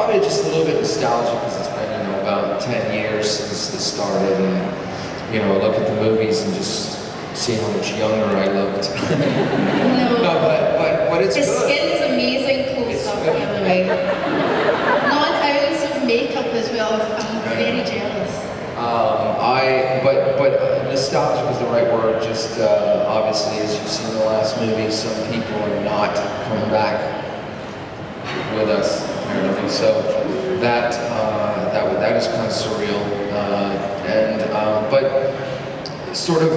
Probably just a little bit nostalgic because it's been, about 10 years since this started, and, I look at the movies and just see how much younger I looked. No, but it's his good. skin is amazing close up, by the way. Non-ounce of makeup as well. I'm very jealous. But nostalgic is the right word. Just obviously, as you've seen in the last movie, some people are not coming back with us apparently. So that is kind of surreal. But sort of,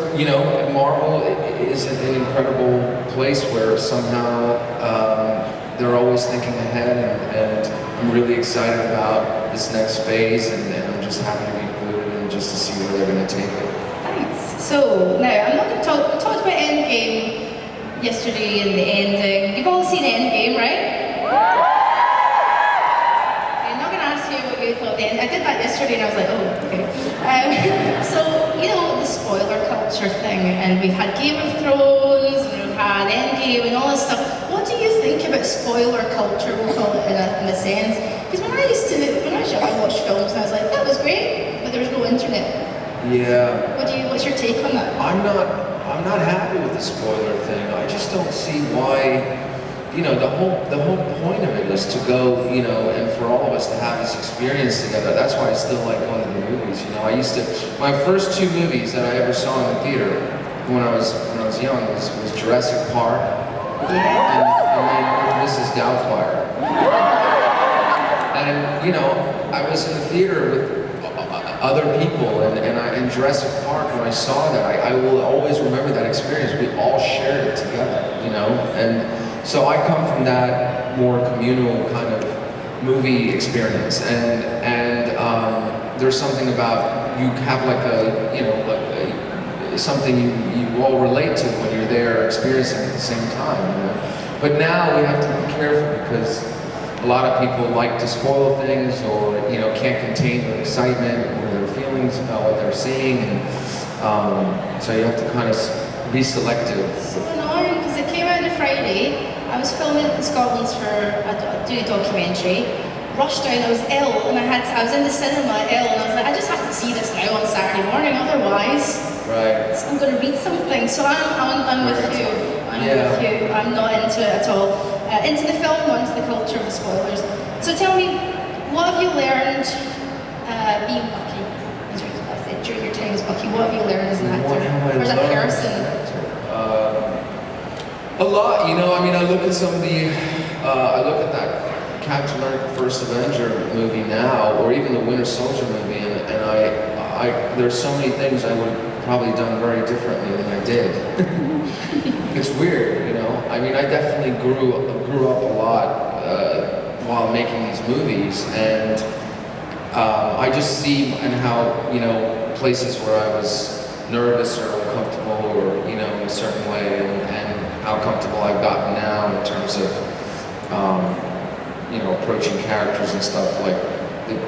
Marvel is an incredible place where somehow they're always thinking ahead, and I'm really excited about this next phase, and I'm just happy to be included and just to see where they're going to take it. Thanks. So, now, I'm not going to talk, we talked about Endgame yesterday and the ending. You've all seen Endgame, right? I'm not going to ask you what you thought of the end. I did that yesterday and I was like, oh, okay. So, the spoiler culture thing, and we've had Game of Thrones, and we've had Endgame and all this stuff. What do you think about spoiler culture, we'll call it in a sense? Because when I was young, I watched films and I was like, that was great, but there was no internet. Yeah. What's your take on that? I'm not happy with the spoiler thing. I just don't see why. The whole point of it is to go, and for all of us to have this experience together. That's why I still like going to the movies. My first two movies that I ever saw in the theater when I was young was Jurassic Park and then Mrs. Doubtfire. And I was in the theater with other people, and Jurassic Park, when I saw that, I will always remember that experience. We all shared it together, and so I come from that more communal kind of movie experience, and there's something about, you have like something you all relate to when you're there experiencing it at the same time, But now we have to be careful because a lot of people like to spoil things, or can't contain their excitement or their feelings about what they're seeing, and so you have to kind of be selective. So annoying, because it came out on a Friday. I was filming in Scotland for a documentary. Rushed down, I was ill, and I was in the cinema ill, and I was like, I just have to see this now on Saturday morning, otherwise I'm going to read something. So I'm with you. With you. I'm not into it at all. Into the film, not into the culture of the spoilers. So tell me, what have you learned being Bucky during your time as Bucky? What have you learned as an actor, or as a person? A lot, I look at some of the, I look at that Captain America First Avenger movie now, or even the Winter Soldier movie, and there's so many things I would have probably done very differently than I did. It's weird, I definitely grew up a lot while making these movies, and I just see and how, places where I was nervous or uncomfortable or, in a certain way, and how comfortable I've gotten now in terms of, approaching characters and stuff. Like,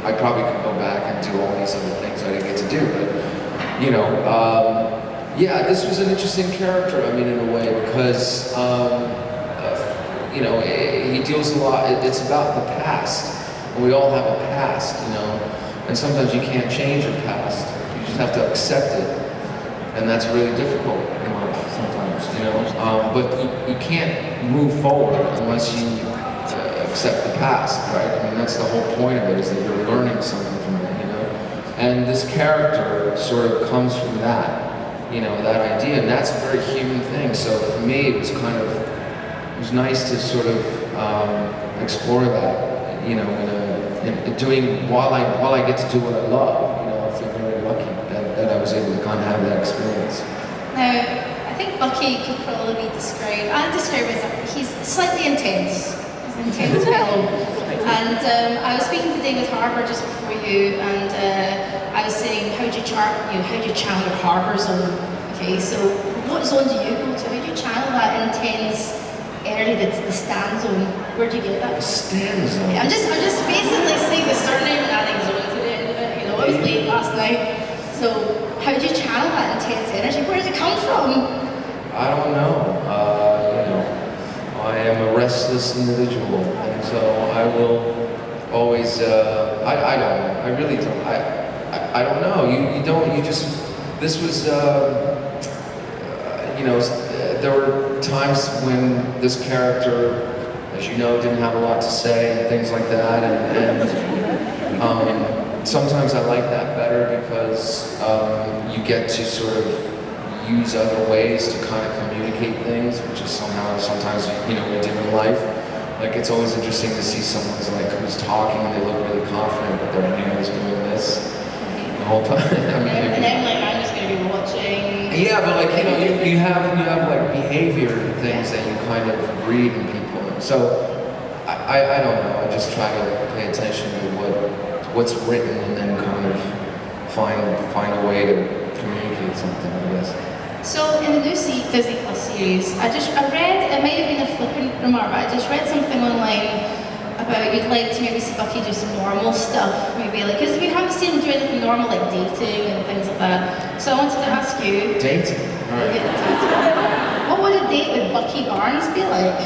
I probably could go back and do all these other things I didn't get to do, but, this was an interesting character, in a way, because, he deals a lot, it's about the past, and we all have a past, and sometimes you can't change your past, you just have to accept it, and that's really difficult in life sometimes, but you can't move forward unless you accept the past, right? That's the whole point of it, is that you're learning something from it, and this character sort of comes from that, that idea, and that's a very human thing. So for me, it was nice to sort of explore that, while I get to do what I love. I feel very lucky that I was able to kind of have that experience. Now, I think Bucky could probably be described, I'd describe him as he's slightly intense. He's an intense fellow. And I was speaking to David Harbour just before you, and I was saying, how do you channel your Harbour zone? Okay, so what zone do you go to? How do you channel that intense energy, the Stans zone? Where do you get that? Stans zone? Yeah, I'm just basically saying the surname and adding zone to the end of it. I was late last night. So how do you channel that intense energy? Where does it come from? I don't know. I am a restless individual, and so I will always, I don't know, I really don't, I don't know, you don't, you just, this was, you know, there were times when this character, as you know, didn't have a lot to say and things like that, and sometimes I like that better because you get to sort of use other ways to kind of communicate things, which is somehow sometimes, you know, we do in life. Like, it's always interesting to see someone's like who's talking and they look really confident, but their hand is doing this the whole time. I mean, and then like I'm just gonna be watching. Yeah, but like, you know, you have like behavior things that you kind of read in people. So I don't know. I just try to pay attention to what's written and then kind of find a way to communicate something, I guess. So in the new Disney Plus series, I read, it might have been a flippant remark, but I just read something online about you'd like to maybe see Bucky do some normal stuff, maybe like, because we haven't seen him do anything normal like dating and things like that. So I wanted to ask you... Dating? Alright. What would a date with Bucky Barnes be like?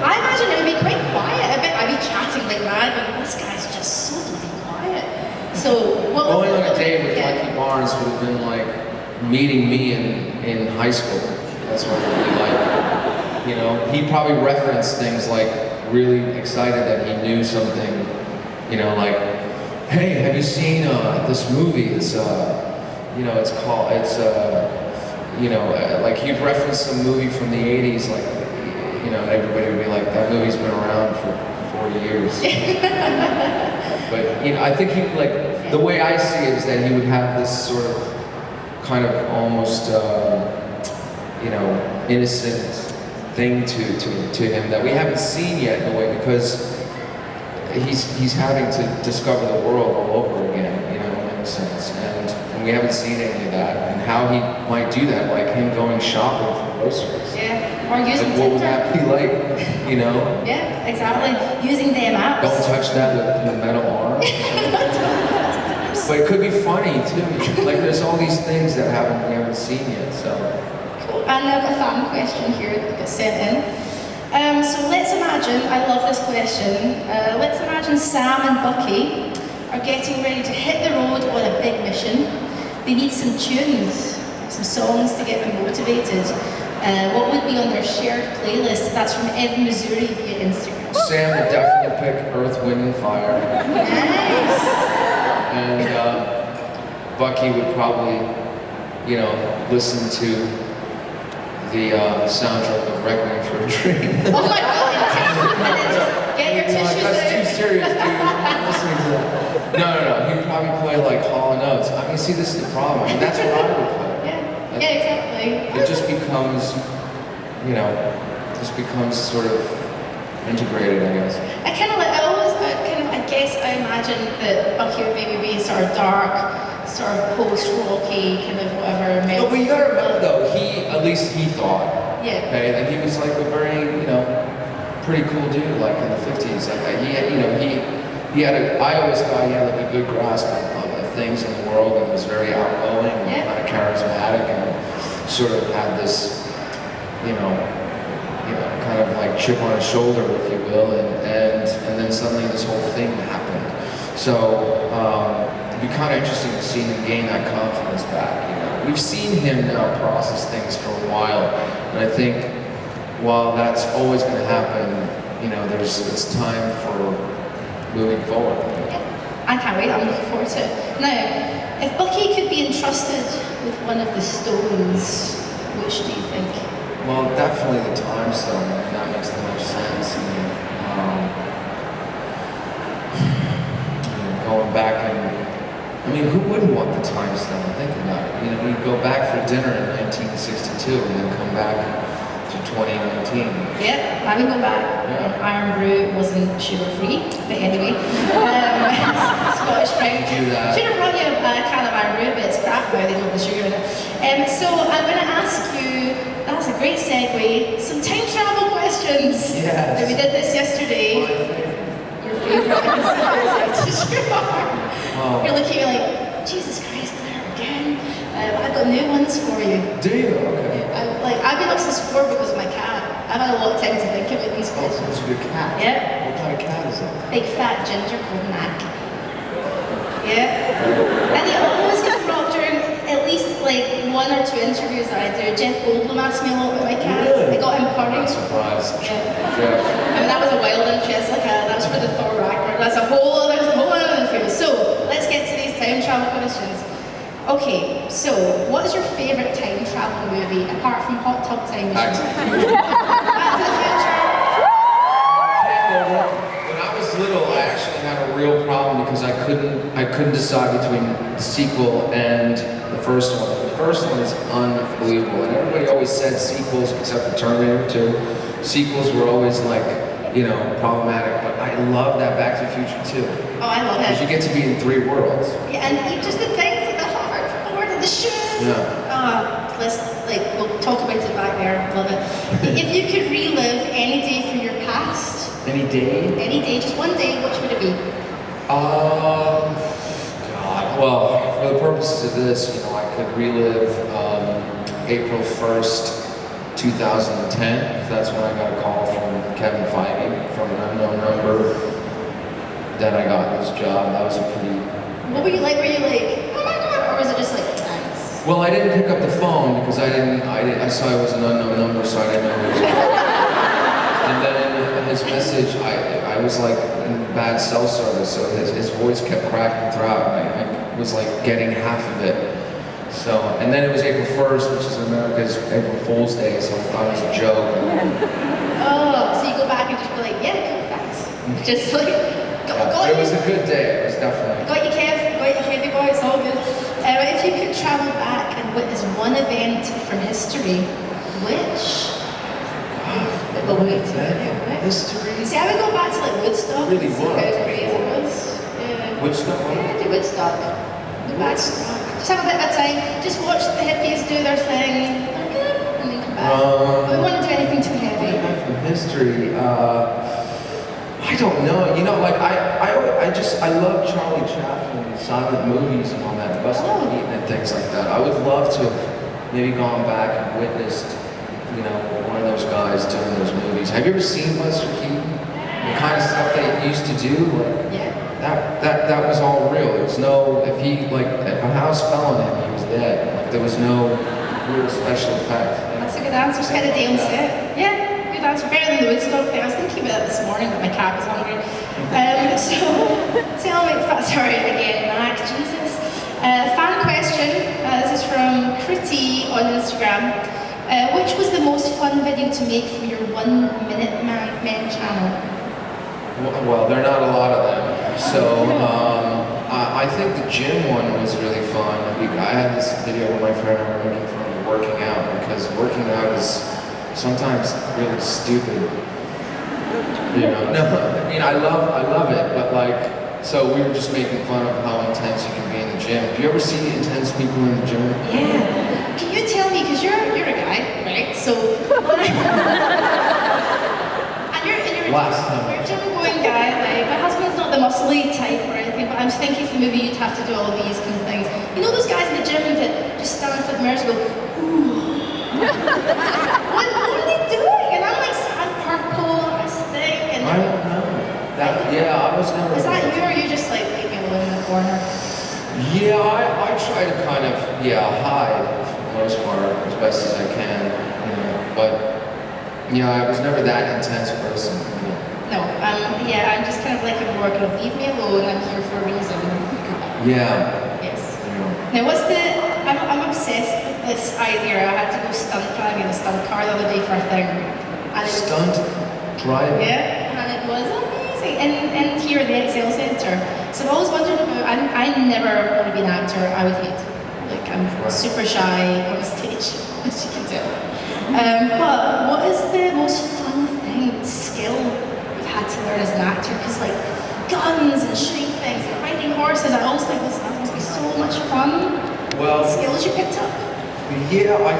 I imagine it would be quite quiet. I bet I'd be chatting like mad, but this guy's just so bloody quiet. So what going on a date with Bucky Barnes would have been like meeting me in high school. That's what it would be like. You know, he probably referenced things like really excited that he knew something, you know, like, hey, have you seen this movie? It's, you know, you know, like he'd reference some movie from the 80s, like, you know, and everybody would be like, that movie's been around for 40 years. But, you know, I think he, like, the way I see it is that he would have this sort of kind of almost, you know, innocent thing to him that we haven't seen yet in a way, because he's having to discover the world all over again, you know, in a sense, and we haven't seen any of that, and how he might do that, like him going shopping for groceries. Yeah, or using like, what would that be like, you know? Yeah, exactly, using them apps. Don't touch that with the metal arm. But it could be funny too, like there's all these things that we haven't seen yet, so. And I have a fan question here that got sent in. So let's imagine, I love this question, let's imagine Sam and Bucky are getting ready to hit the road on a big mission. They need some tunes, some songs to get them motivated. What would be on their shared playlist? That's from Ed Missouri via Instagram. Sam would definitely pick Earth, Wind and Fire. Nice! And Bucky would probably, you know, listen to the soundtrack of Requiem for a Dream. Oh my god! Get your tissues That's out. too serious, dude. I'm listening to that. No. He'd probably play like Hall & Oates. I mean, see, this is the problem. I mean, that's what I would play. Yeah, exactly. It just becomes, you know, sort of integrated, I guess. I imagine that Bucky would maybe be sort of dark, sort of post-rocky, kind of whatever. No, but you gotta remember though, at least he thought. Yeah. Okay, that he was like a very, you know, pretty cool dude, like in the 50s. Like he had, you know, I always thought he had like a good grasp of things in the world and was very outgoing and kind of charismatic and sort of had this, you know, kind of like chip on his shoulder, if you will, and then suddenly this whole thing happened. So it'd be kind of interesting to see him gain that confidence back. You know, we've seen him now process things for a while, and I think while that's always going to happen, you know, it's time for moving forward. I can't wait. I'm looking forward to it. Now, if Bucky could be entrusted with one of the stones, which do you think? Well, definitely the time stone. I mean, that makes the most sense. I mean, going back and, I mean, who wouldn't want the time stone? Think about it. You know, you go back for dinner in 1962 and then come back to 2019. Yeah, I would go back. Yeah. Iron Brew wasn't sugar-free, but anyway. Scottish Brown. Do that. Should have brought you a can of Iron Brew, but it's crap now, they don't have the sugar in it. So I'm going to ask you, that's a great segue, some time travel questions. Yes. We did this yesterday. Your favorite. Oh. You're looking at me like, Jesus Christ, Claire, again? I've got new ones for you. Do you? Okay. I've been up since 4 because of my cat. I've had a lot of time to think about these Oh, questions. it's your cat. Yeah. Mac. What kind of cat is it? Big fat ginger called Mac. Yeah. And he always gets brought up during at least like 1 or 2 interviews that I do. Jeff Goldblum asked me a lot about my cat. Really? I got him purring. I'm not surprised. Yeah. Jeff. I mean, that was a wild interest. Like that was for the Thor Ragnarok. That's a whole other interview. So let's get to these time travel questions. Okay, so what is your favourite time travel movie apart from Hot Tub Time Machine? Back to the Future. Back to the Future. When I was little, I actually had a real problem because I couldn't decide between the sequel and the first one. The first one is unbelievable, and everybody always said sequels, except for Terminator 2. Sequels were always like, you know, problematic, but I love that Back to the Future 2. Oh, I love Because it. you get to be in 3 worlds. Yeah, and just the things like the hoverboard and the shoes. Yeah. We'll talk about it back there. Love it. If you could relive any day from your past, Any day? just one day, which would it be? God. Well, for the purposes of this, you know, I could relive April 1st, 2010. That's when I got a call from Kevin Feige from an unknown number that I got this job. That was a pretty. What were you like? Were you like, oh my god, or was it just like, thanks? Well, I didn't pick up the phone because I saw it was an unknown number, so I didn't know who it was. And then in his message, I was like in bad cell service, so his voice kept cracking throughout, and I was like getting half of it. So, and then it was April 1st, which is America's April Fool's Day, so I thought it was a joke. Oh, so you go back and just be like, yeah, cool, thanks. Just like, got It was a good day, it was definitely. Got you, Kevy boy, it's all good. If you could travel back and witness one event from history, which? But wait, History? see, I would go back to like Woodstock Really and see what? how crazy it was. Yeah. Woodstock? Yeah, do Woodstock. Go back. Just have a bit of time. Just watch the hippies do their thing. And then come back. I don't want to do anything too heavy. From history, I don't know. You know, like I love Charlie Chaplin, silent movies and all that, Buster Keaton and things like that. I would love to have maybe gone back and witnessed, you know, one of those guys doing those movies. Have you ever seen Buster Keaton? The kind of stuff they used to do, like that was all real. There was no, if a house fell on him, he was dead. Like there was no real special effects. That's a good answer. Spend a day on set. Yeah, good answer. Better than the Woodstock thing. I was thinking about that this morning, but my cat was hungry. So, tell me, sorry again, Mac, Jesus. Fan question. This is from Critty on Instagram. Which was the most fun video to make from your 1 Minute Men channel? Well, there are not a lot of them. So, I think the gym one was really fun. I had this video with my friend I was making from working out, because working out is sometimes really stupid. You know, no, I mean, I love it, but like, so we were just making fun of how intense you can be in the gym. Do you ever see intense people in the gym? Yeah. Can you tell me, because you're a guy, right? So, and you're a gym going guy, like, my husband's not the muscly type or anything, but I'm thinking for maybe you'd have to do all these kind of things. You know those guys in the gym that just stand in front of the mirror and go, ooh. what are they doing? And I'm like, sad purple, this thing, and I don't know. I was never. is that you, or are you just like leave me alone in the corner? Yeah, I try to kind of, hide for the most part as best as I can, you know, but I was never that intense person. You know. No, I'm just kind of like a more kind of leave me alone, I'm here for a reason. Yeah. Yes. Yeah. Now I'm obsessed with this idea. I had to go stunt driving in a stunt car the other day for a thing. And it was, Stunt driving? yeah, and it was amazing. And here at the Excel Centre. So I've always wondered about, I never want to be an actor, I would hate. Like I'm super shy on stage, as you can tell. But what is the most fun skill you've had to learn as an actor? Because like guns and shooting things and riding horses, I always think this must be so much fun. Well, Skills you picked up. yeah, I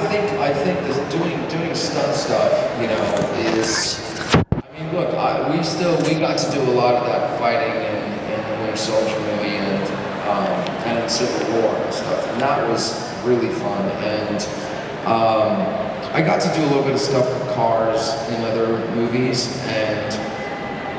think this doing stunt stuff, you know, is. I mean, look, we got to do a lot of that fighting in the Winter Soldier movie and in Civil War and stuff, and that was really fun. And I got to do a little bit of stuff with cars in other movies, and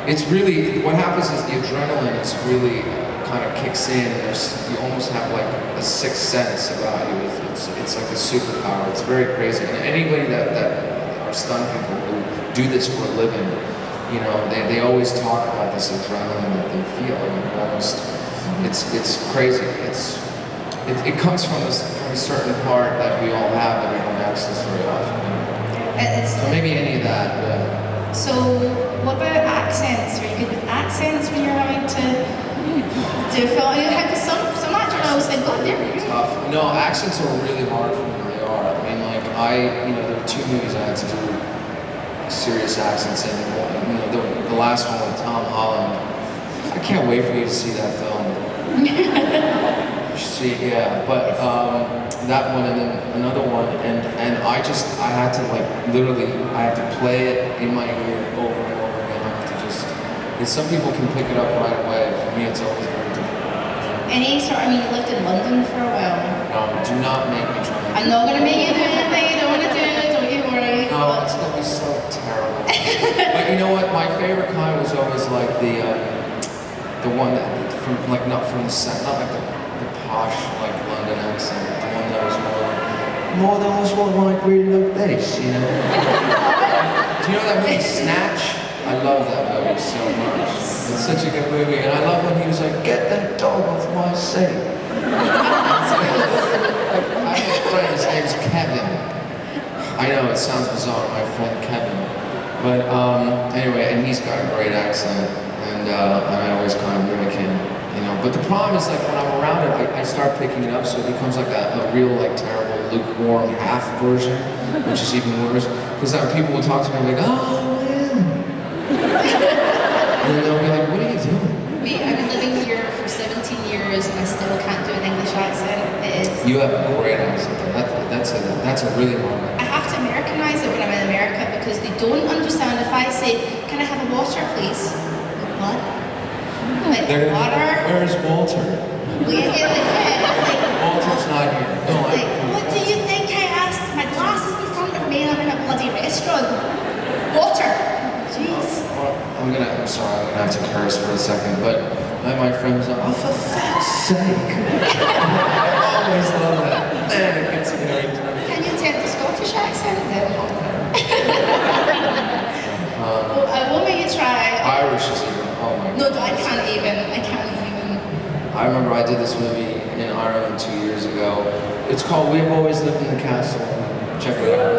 it's really, what happens is the adrenaline is really kind of kicks in, and you almost have like a sixth sense about you. It's like a superpower. It's very crazy. And anybody that are stunt people who do this for a living, you know, they always talk about this adrenaline that they feel. I mean, almost, it's crazy. It comes from a certain part that we all have that we don't access very often. So maybe any of that. Yeah. So, what about accents? Are you good with accents when you're having to do a film? Because some actors always think, oh, they're really tough. No, accents are really hard for me. They are. I mean, like there were 2 movies I had to do serious accents in. You know, the last one with Tom Holland. I can't wait for you to see that film. But that one and then another one, and I had to like literally, I had to play it in my ear over and over again. I have to because some people can pick it up right away. For me, it's always very difficult. You lived in London for a while. No, do not make me try. I'm not going to make you do anything you don't want to do, don't you worry. No, it's going to be so terrible. But you know what, my favorite kind was always like the one that, from like, not from the set, not like the posh, like London accent, the one that was more like really like this, you know? Do you know that movie Snatch? I love that movie so much. It's such a good movie, and I love when he was like, get that dog off my seat. I have a friend, his name's Kevin. I know, it sounds bizarre, my friend Kevin. But anyway, and he's got a great accent, and I always kind of mimic him. You know, but the problem is like when I'm around it, I start picking it up, so it becomes like a real like terrible lukewarm half version, which is even worse. Because people will talk to me like, oh man, and then they'll be like, what are you doing? Wait, I've been living here for 17 years and I still can't do an English accent. You have a great accent. That's a really hard one. I have to Americanize it when I'm in America because they don't understand if I say, can I have a water, please? What? Like, water? Where's Walter? Walter's not here. No, what do you think I asked? My glass is in front of me and I'm in a bloody restaurant. Water. Jeez. I'm sorry, I'm gonna have to curse for a second, but my friends are, oh, for fuck's sake. I always love that. Man, it gets me every time. Can you attempt a Scottish accent then? Well, I will make you try. Irish is even, oh my god. No, I can't even. I remember I did this movie in Ireland 2 years ago. It's called We Have Always Lived in the Castle. Check it out.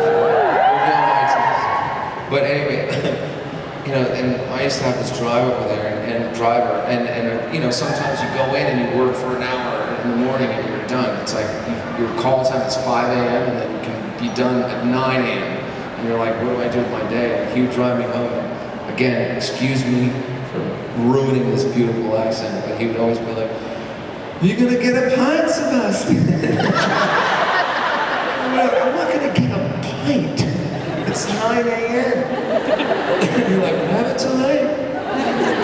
But anyway, you know, and I used to have this drive over there, and you know, sometimes you go in and you work for an hour in the morning and you're done. It's like your call time is 5 a.m. and then you can be done at 9 a.m. And you're like, what do I do with my day? And he would drive me home. And again, excuse me for ruining this beautiful accent, but he would always be like, you're gonna get a pint, Sebastian. I'm not gonna get a pint. It's 9 a.m. You're like, have it tonight.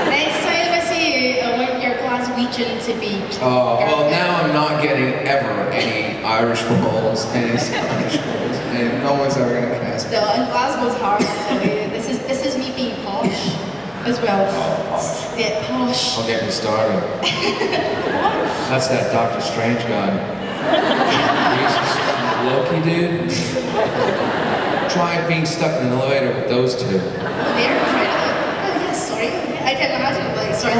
Next time I see you, I want your Glaswegian to be. Oh, well, now I'm not getting ever any Irish rolls, any Scottish rolls, and no one's ever gonna cast me. No, and Glasgow's hard. This is me being posh as well. Oh, posh. Yeah, posh. Don't get me started. That's that Doctor Strange guy. Loki dude. Try being stuck in an elevator with those two. Oh, they're trying to. Oh, yes, sorry. I can imagine, like, sorry.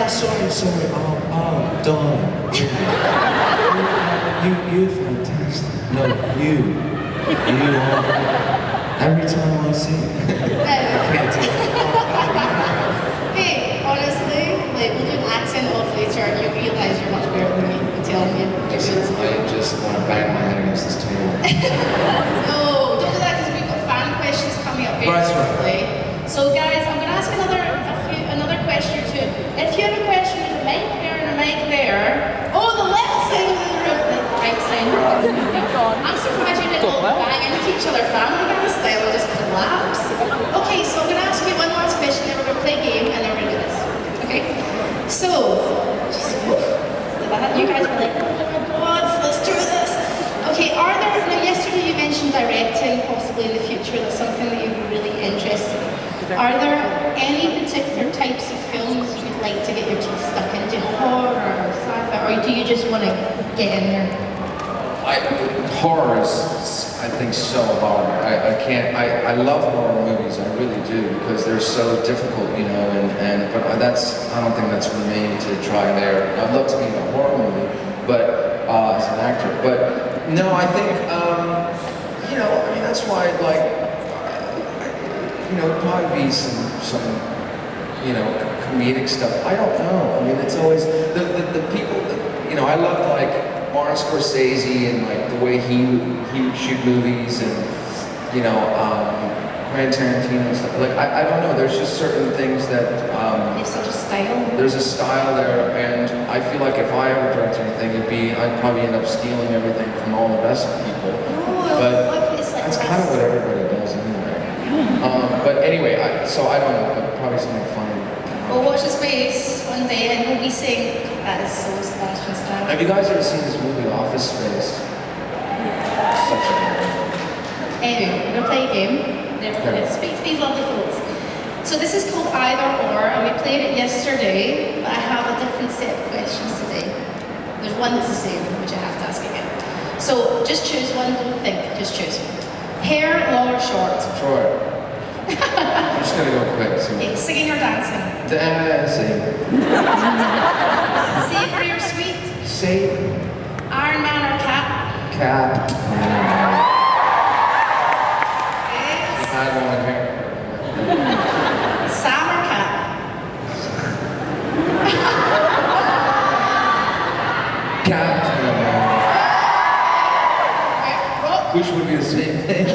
Sorry. Oh, darling. You're fantastic. No, you are. Every time I see you. I can't do it. Hey, honestly, like, we'll do an accent off later and you'll realise you're much better than me. I'm telling you. I just want to bang my head against this table. No, don't do that because we've got fan questions coming up very shortly. So guys, I'm going to ask another question or two. If you have a question, there's a mic there and a mic there. Oh, the left side of the room, the right side of the room. I'm surprised you didn't all bang into each other family guy style and just collapse. Okay, so I'm going to ask you one last question, then we're going to play a game and then we're going to do this. Okay? So, you guys were like, oh my god, let's do this. Okay, now yesterday you mentioned directing possibly in the future, that's something that you'd be really interested in. Are there any particular types of films like to get your teeth stuck into horror or sci-fi, or do you just want to get in there? Horror is, I think, so hard. I can't. I love horror movies. I really do because they're so difficult, you know. But I don't think that's for me to try there. I'd love to be in a horror movie, but as an actor. But no, I think you know. I mean, that's why I'd like. You know, it'd probably be some you know, comedic stuff. I don't know. I mean, it's always the people. You know, I love like Martin Scorsese and like the way he would shoot movies, and you know, Quentin Tarantino and stuff. Like I don't know. There's just certain things that It's such a style. there's a style there, and I feel like if I ever direct anything, I'd probably end up stealing everything from all the best people. Oh, But it's like that's kind of what everybody does anyway. But anyway, so I don't know. Probably something funny. We'll watch the space one day and we'll be saying, that is so Sebastian Stans. Have you guys ever seen this movie, Office Space? Such a good movie. Anyway, we're going to play a game. Then we're going to speak to these lovely folks. So this is called Either Or, and we played it yesterday, but I have a different set of questions today. There's one that's the same, which I have to ask again. So just choose one, don't think, just choose. Hair, long or short? Short. I'm just gonna go quick. So. Okay, singing or dancing? Dancing. Savory or sweet? Savory. Iron Man or Cap? Cap. Yes. I had one here. Sam or Cap? Cap. Rock? Which would be the same thing.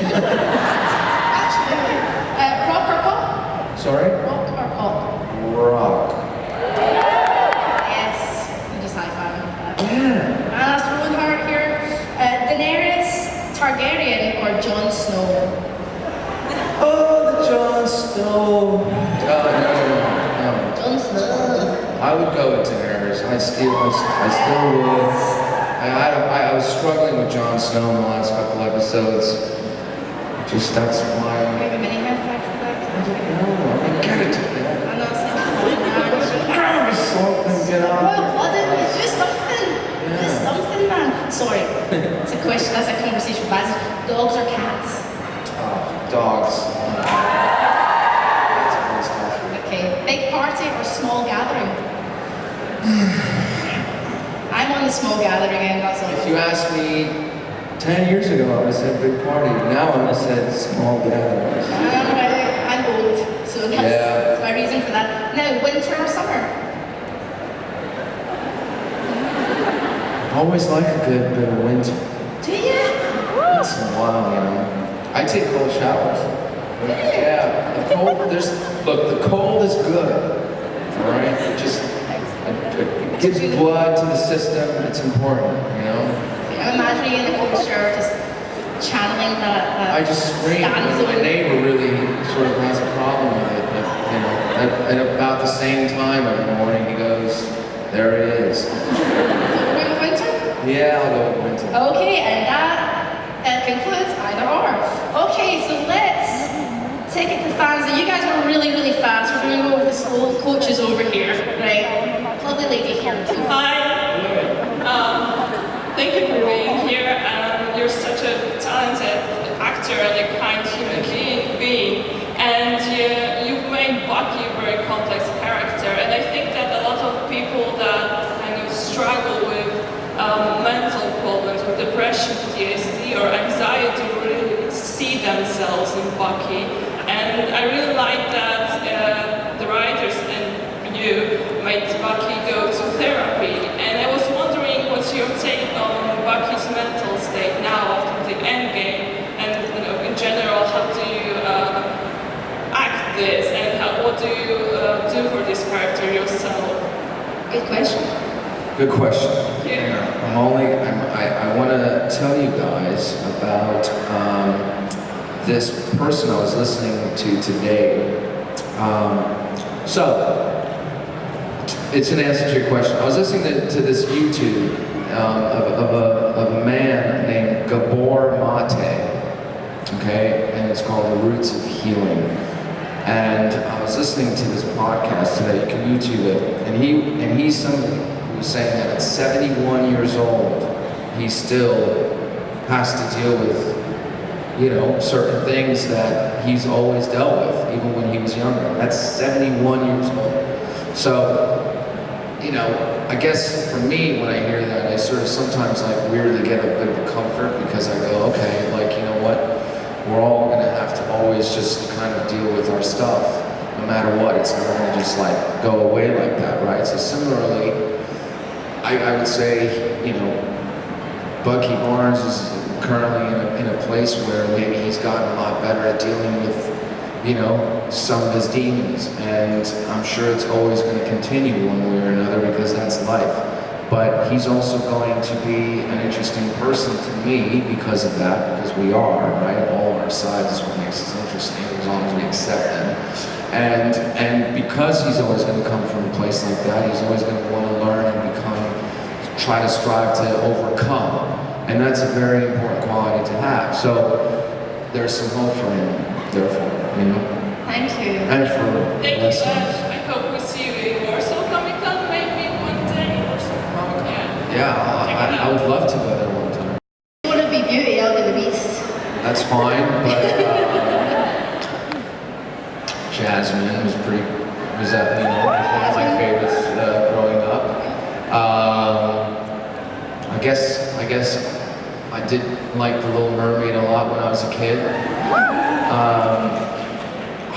Rock or pop? Sorry? Rock or pop? Rock. Yes. I'm just high-fiving. Yeah. Anna's throwing hard here. Daenerys Targaryen or Jon Snow? Oh, the Jon Snow. No. Jon Snow. I would go with Daenerys. I still would. I was struggling with Jon Snow in the last couple episodes. Just that's why. Do you have a mini high five for that? I don't know. I get it. I'm not saying Grab something, get out. well, what did we do something? Yeah. Do something, man. Sorry. It's a question, that's a conversation for guys. Dogs or cats? Dogs. That's a good stuff. Okay. Big party or small gathering? I'm on the small gathering end, that's all. If you asked me 10 years ago, I would have said big party. Now I would have said small gatherings. I'm old, so that's my reason for that. Now, winter or summer? Always like a good bit of winter. Do you? Once in a while, you know. I take cold showers. Do you? Yeah, the cold is good. All right, it gives blood to the system. It's important, you know. I'm imagining in the culture just channeling that. I just scream when my neighbor really sort of has a problem with it. But, you know, at about the same time every morning he goes, there it is. So we're going with winter? Yeah, I'll go with winter. Okay, and that concludes Either Or. Okay, so let's take it to fans. You guys were really, really fast. We're going to go with the slow coaches over here, right? Lovely lady here. Hi. Thank you for being here. You're such a talented actor and a kind human being. And you've made Bucky a very complex character. And I think that a lot of people that kind of struggle with mental problems, with depression, PTSD, or anxiety really see themselves in Bucky. And I really like that the writers and you made Bucky go to therapy. And I was wondering what's your take on Bucky's mental state now after the end game, and you know, in general, how do you act this, and what do you do for this character yourself? Good question. Good question. Yeah. I want to tell you guys about this person I was listening to today. It's an answer to your question. I was listening to this YouTube of a man named Gabor Mate, okay, and it's called The Roots of Healing. And I was listening to this podcast today. You can YouTube it, and he's somebody who was saying that at 71 years old, he still has to deal with, you know, certain things that he's always dealt with, even when he was younger. That's 71 years old. So, you know, I guess for me, when I hear that, I sort of sometimes like weirdly get a bit of a comfort because I go, okay, like, you know what? We're all gonna have to always just kind of deal with our stuff, no matter what. It's not gonna just like go away like that, right? So similarly, I would say, you know, Bucky Barnes is currently in a place where maybe he's gotten a lot better at dealing with, you know, some of his demons, and I'm sure it's always going to continue one way or another because that's life. But he's also going to be an interesting person to me because of that, because we are, right? All of our sides is what makes us interesting, as long as we accept them. And because he's always going to come from a place like that, he's always going to want to learn and try to strive to overcome. And that's a very important quality to have. So there's some hope for him, therefore, you know? Thank you. And for Thank you, listeners. I hope we see you in Warsaw Comic Con maybe one day. Warsaw Comic Con. Yeah, I would love to go there one time. You want to be Beauty, I'll do the Beast. That's fine, but Jasmine was that, you know, was one of my favorites growing up. I guess I did like The Little Mermaid a lot when I was a kid.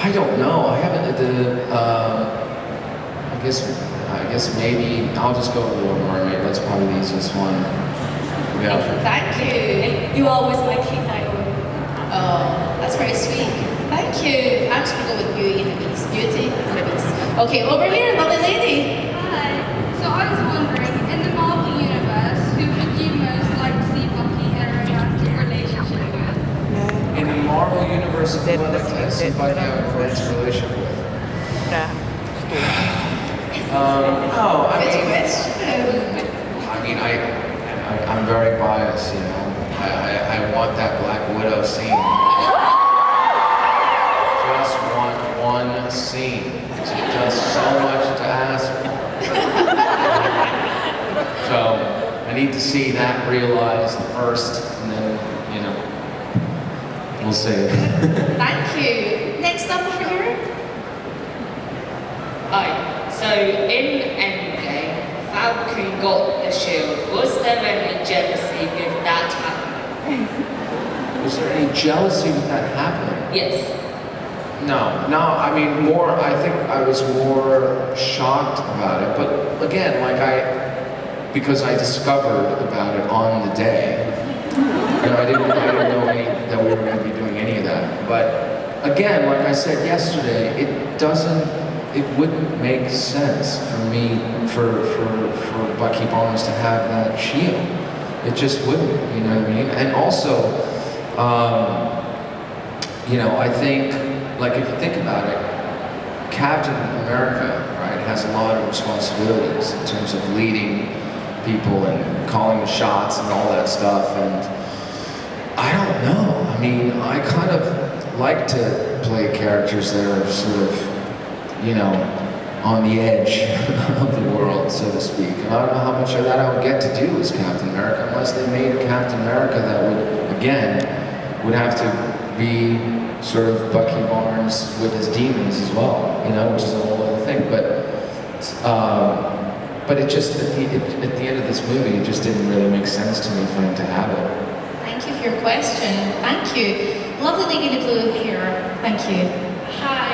I don't know. I haven't. I guess maybe I'll just go with The Little Mermaid. That's probably the easiest one. Yeah. Thank you. You always like Keith Iron. Oh, that's very sweet. Thank you. I'm just gonna go with Beauty and the Beast. Beauty and the Beast. Okay, over here, lovely lady. Hi. So I was wondering, in the Marvel universe, who would you most like to see Bucky in a romantic relationship with? In the Marvel universe, who would like to see Bucky have a romantic relationship with? Good question. I'm very biased, you know. I want that Black Widow scene. Just want one scene. It's just so much to ask for. So I need to see that realized first, and then, you know, we'll see. Thank you. Next up over here. Hi. So in Endgame, Falcon got the shield. Was there any jealousy with that happening? Was there any jealousy with that happening? Yes. No, I mean, I think I was more shocked about it, but again, because I discovered about it on the day, and I didn't know that we were going to be doing any of that. But again, like I said yesterday, it wouldn't make sense for me, for Bucky Barnes to have that shield. It just wouldn't, you know what I mean? And also, you know, I think, like if you think about it, Captain America, right, has a lot of responsibilities in terms of leading people and calling the shots and all that stuff. And I don't know. I mean, I kind of like to play characters that are sort of, you know, on the edge of the world, so to speak. And I don't know how much of that I would get to do as Captain America unless they made a Captain America that would, again, would have to be sort of Bucky Barnes with his demons as well, you know, which is a whole other thing. But it just, at the end of this movie, it just didn't really make sense to me for him to have it. Thank you for your question. Thank you. Lovely lady in the blue here. Thank you. Hi.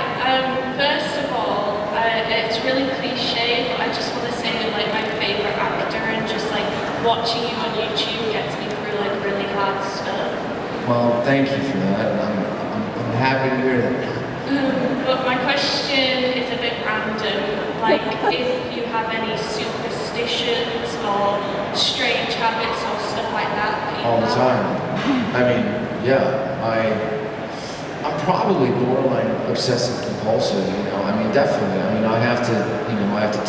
First of all, it's really cliche, but I just want to say that like my favorite actor, and just like watching you on YouTube gets me through like really hard stuff. Well, thank you for that. I'm happy to hear that. But my question is a bit random. Like, if you have any superstitions or strange habits or stuff like that you All the have? time. I mean, yeah, I'm probably borderline obsessive compulsive, you know. I mean, definitely. I mean, I have to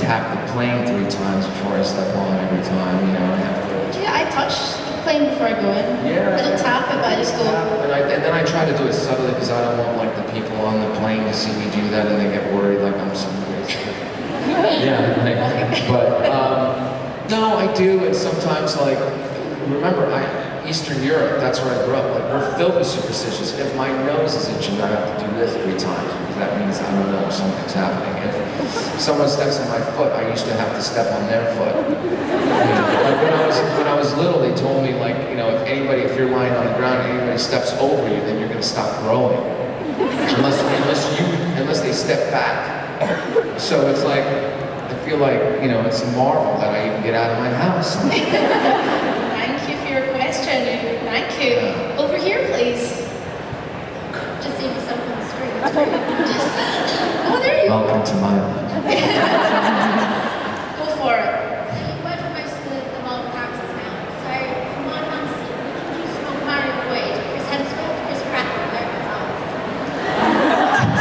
tap the plane 3 times before I step on every time, you know. I have to. Yeah, I touched the plane plane before I go in. Yeah. I don't tap it, but I just go. And then I try to do it subtly because I don't want like the people on the plane to see me do that and they get worried like I'm some crazy. Yeah, but no, I do, and sometimes like, remember, Eastern Europe, that's where I grew up, like we're filled with superstitions. If my nose is itching, I have to do this 3 times, because that means I don't know something's happening. If someone steps on my foot, I used to have to step on their foot. You know, like when I was little, they told me like, you know, if you're lying on the ground and anybody steps over you, then you're gonna stop growing. Unless they step back. So it's like, I feel like, you know, it's a marvel that I even get out of my house. Thank you for your question. Thank you. Over here, please. Just see myself on the street. Oh, there you go. Welcome to my life. Go for it. Where do most of the Marvel characters now? So, from my fantasy, we can use Strong Mario Wade, Chris Hemsworth, Chris Pratt, and American Arts.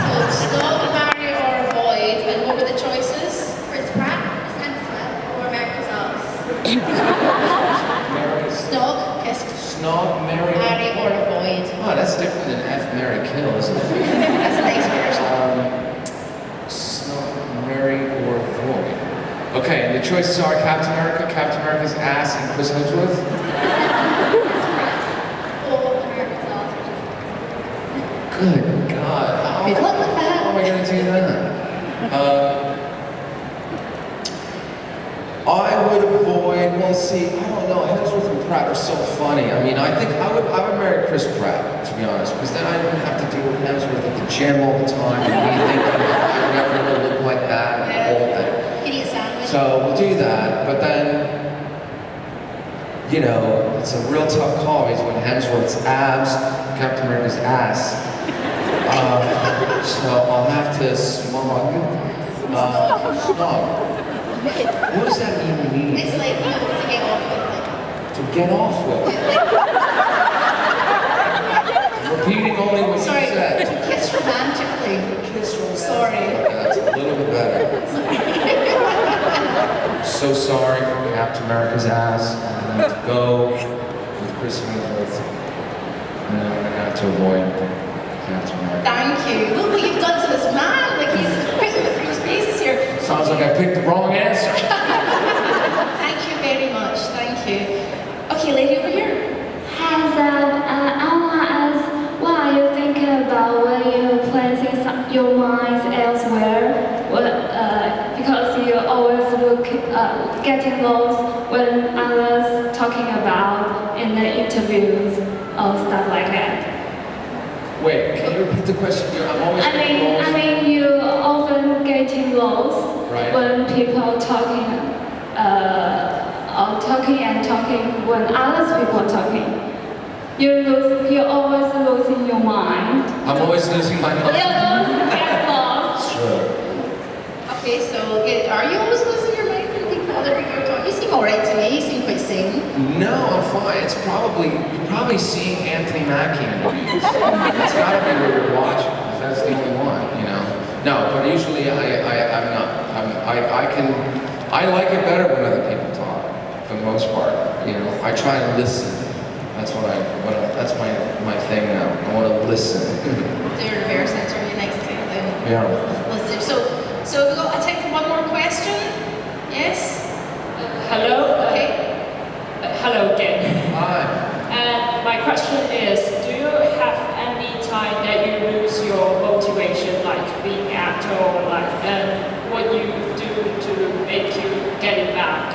So, Snog, Mario, or Void. And what were the choices? Chris Pratt, Chris Hemsworth, or America's Arts. Snog, kiss, Snog, Mary. Harry, or Void. Oh, that's different than F, Mary, kill, isn't it? That's a nice version. Snog, Mary, or Void. Okay, and the choices are Captain America, Captain America's ass, and Chris Hemsworth? Or America's Arts, which is Good God. Good luck with that. How am I going to do that? I would avoid, well see, I don't know, Hemsworth and Pratt are so funny. I mean, I think I would marry Chris Pratt, to be honest, because then I wouldn't have to deal with Hemsworth at the gym all the time and me thinking I'm never going to look like that and the whole thing. Can you eat a sandwich? So we'll do that, but then, you know, it's a real tough call because when Hemsworth's abs, Captain America's ass. So I'll have to smog. Smog. What does that even mean? It's like, you know, to get off with it. To get off with. Repeating only what you Sorry, said. to kiss romantically. Kiss romantically. Sorry. Okay, that's a little bit better. So sorry for Captain America's ass. I'm going to have to go with Chris Hemsworth. And then I'm going to have to avoid Captain America. Thank you. Look what you've done to this man. Like, he's putting me through his paces here. Sounds like I picked the wrong answer. Thank you very much. Thank you. Okay, lady over here. Hi, Sam. I want to ask, what are you thinking about when you're placing your minds elsewhere? Because you always look getting lost when others talking about in the interviews or stuff like that. Wait, can you repeat the question? I'm always getting lost. I mean, you often getting lost Right. when people talking, or talking and talking when other people are talking. You're always losing your mind. I'm always losing my mind. Get lost. Sure. Okay, so are you always losing your mind when people are talking? You seem alright to me. You seem quite sane. No, I'm fine. You're probably seeing Anthony Mackie in movies. That's gotta be what you're watching. That's the only one, you know. No, but usually I'm not. I like it better when other people talk, for the most part. You know, I try and listen. That's that's my thing now. I want to listen. Do your reverse answer really next to it then. Yeah. Listen. So we've got time for one more question. Yes? Hello? Okay. Hello again. Hi. And my question is, do you have any time that you lose your motivation, like being actor, or like, and what you do to make you get it back?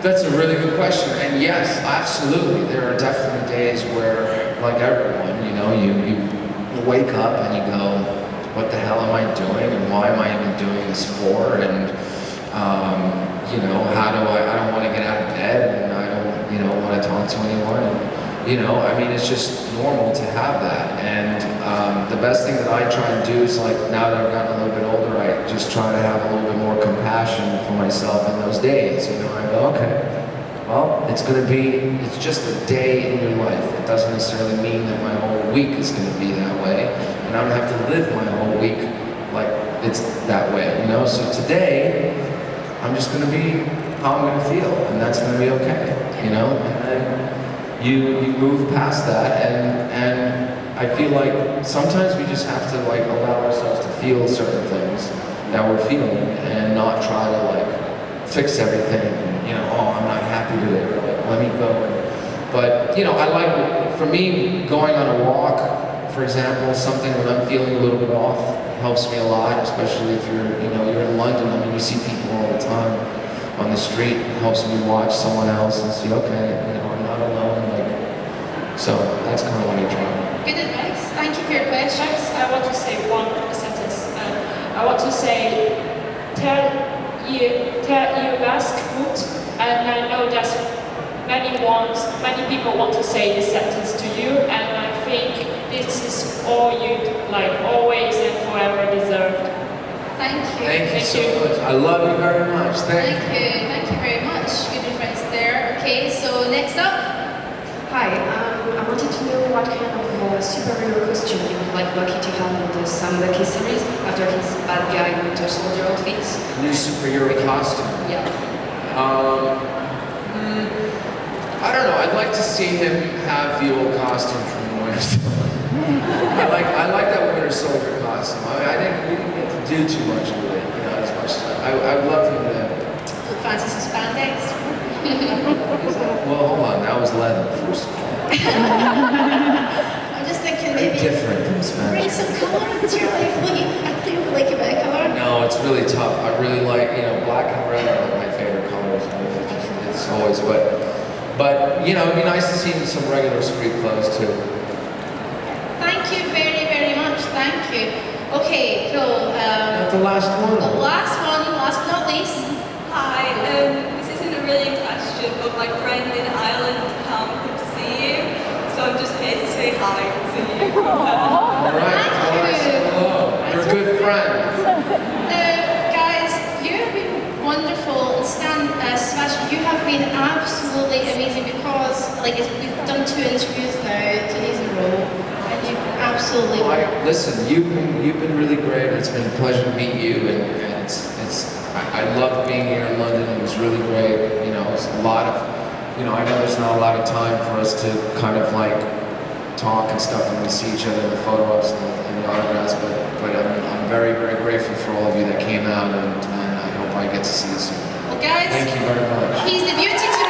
That's a really good question, and yes, absolutely. There are definitely days where, like everyone, you know, you wake up and you go, what the hell am I doing, and why am I even doing this for? And you know, I don't want to get out of bed, and I don't, you know, want to talk to anyone. And, you know, I mean, it's just normal to have that. And the best thing that I try and do is, like, now that I've gotten a little bit older, I just try to have a little bit more compassion for myself in those days. You know, I go, okay, well, it's just a day in your life. It doesn't necessarily mean that my whole week is going to be that way. And I don't have to live my whole week like it's that way, you know? So today, I'm just going to be how I'm going to feel, and that's going to be okay. you know? And then you move past that, and I feel like sometimes we just have to like allow ourselves to feel certain things that we're feeling and not try to like fix everything, you know, oh, I'm not happy today, or like, let me go. But, you know, I like, for me, going on a walk, for example, something when I'm feeling a little bit off helps me a lot, especially if you're, you know, you're in London. I mean, you see people all the time on the street. It helps me watch someone else and see, okay, you know, I'm not alone. Like, so that's kind of what I try. Good advice. Thank you for your questions. I want to say one sentence. I want to say, tell you ask good, and I know that many people want to say this sentence to you, and I think this is all you like always and forever deserved. Thank you. Thank you so much. I love you very much. Thank you. Thank you very much. Good advice there. Okay, so next up. Hi, I wanted to know what kind of superhero costume you would like Bucky to have in the Sam Bucky series after his bad guy Winter Soldier outfits. New superhero costume. Yeah. I don't know. I'd like to see him have the old costume from Winter Soldier. I like that Winter Soldier costume. I think we didn't get to do too much with it, you know, as much as I would love him to. Fancy some spandex. Well, hold on. That was leather, first of all. I'm just thinking Very maybe different from bring Spanish. some colour into your life. I think you like a bit of colour. No, it's really tough. I really like, you know, black and red are like my favorite colors. It's always, but you know, it'd be nice to see him in some regular street clothes too. Thank you very, very much. Thank you. Okay, cool. Not the last one. The last one, last but not least. Hi, this isn't a really question, but my friend in Ireland can't come to see you, so I'm just here to say hi to you. All right, tell her I said hello. You're a good friend. Guys, you have been wonderful. Stan, Sebastian, you have been absolutely amazing because, like, we've done 2 interviews now, 2 days in a row, and you've absolutely. Listen, you've been really great. It's been a pleasure to meet you, and I loved being here in London. It was really great. You know, it's a lot of, you know, I know there's not a lot of time for us to kind of like talk and stuff when we see each other in the photo ops and the autographs, but I'm very, very grateful for all of you that came out, and I hope I get to see you soon. Well, guys, Thank you very much. he's the beauty to